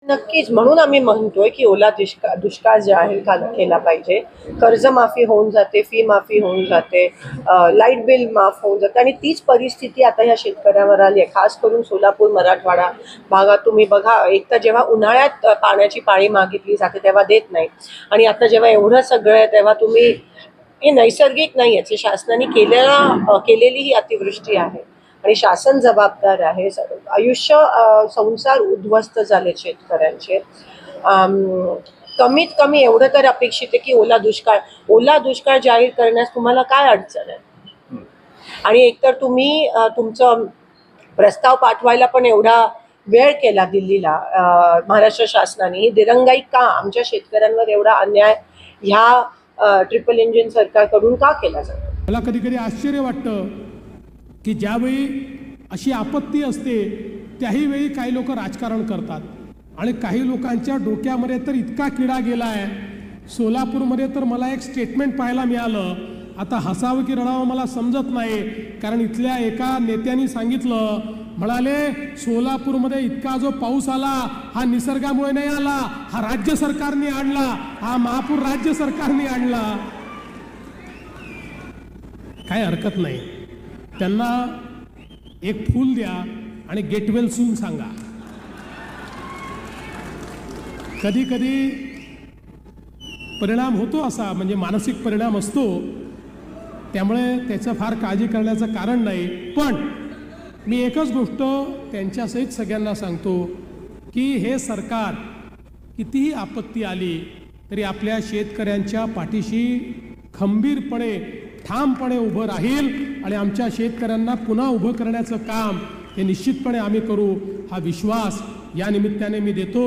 नक्कीच. म्हणून आम्ही म्हणतोय, की ओला दुष्काळ जाहीर केला पाहिजे. कर्जमाफी होऊन जाते, फी माफी होऊन जाते, लाईट बिल माफ होऊन जाते आणि तीच परिस्थिती आता ह्या शेतकऱ्यावर आली आहे. खास करून सोलापूर, मराठवाडा भागात तुम्ही बघा, एक तर जेव्हा उन्हाळ्यात पाण्याची पाळी मागितली जाते तेव्हा देत नाही आणि आता जेव्हा एवढं सगळं आहे तेव्हा तुम्ही हे नैसर्गिक नाही आहे. शासनाने केलेली ही अतिवृष्टी आहे आणि शासन जबाबदार आहे. आयुष्य संसार उद्ध्वस्त झाले शेतकऱ्यांचे. कमीत कमी एवढं तर अपेक्षित आहे की ओला दुष्काळ जाहीर करण्यास तुम्हाला काय अडचण आहे. आणि एकतर तुम्ही तुमचं प्रस्ताव पाठवायला पण एवढा वेळ केला दिल्लीला महाराष्ट्र शासनाने. ही दिरंगाई का, आमच्या शेतकऱ्यांवर एवढा अन्याय ह्या ट्रिपल इंजिन सरकारकडून का केला जातो. मला कधी कधी आश्चर्य वाटतं की ज्यावेळी अशी आपत्ती असते त्याही वेळी काही लोक राजकारण करतात आणि काही लोकांच्या डोक्यामध्ये तर इतका किडा गेला आहे. सोलापूरमध्ये तर मला एक स्टेटमेंट पाहायला मिळालं, आता हसावं की रडावं मला समजत नाही, कारण इथल्या एका नेत्यांनी सांगितलं, म्हणाले सोलापूरमध्ये इतका जो पाऊस आला हा निसर्गामुळे नाही आला, हा राज्य सरकारने आणला, हा महापूर राज्य सरकारने आणला. काय हरकत नाही, त्यांना एक फूल द्या आणि गेट वेल सून सांगा. कधी कधी परिणाम होतो असा, म्हणजे मानसिक परिणाम असतो, त्यामुळे त्याचं फार काळजी करण्याचं कारण नाही. पण मी एकच गोष्ट त्यांच्यासहित सगळ्यांना सांगतो की हे सरकार कितीही आपत्ती आली तरी आपल्या शेतकऱ्यांच्या पाठीशी खंबीरपणे ठामपणे उभं राहील आणि आमच्या शेतकऱ्यांना पुन्हा उभं करण्याचं काम हे निश्चितपणे आम्ही करू, हा विश्वास या निमित्ताने मी देतो.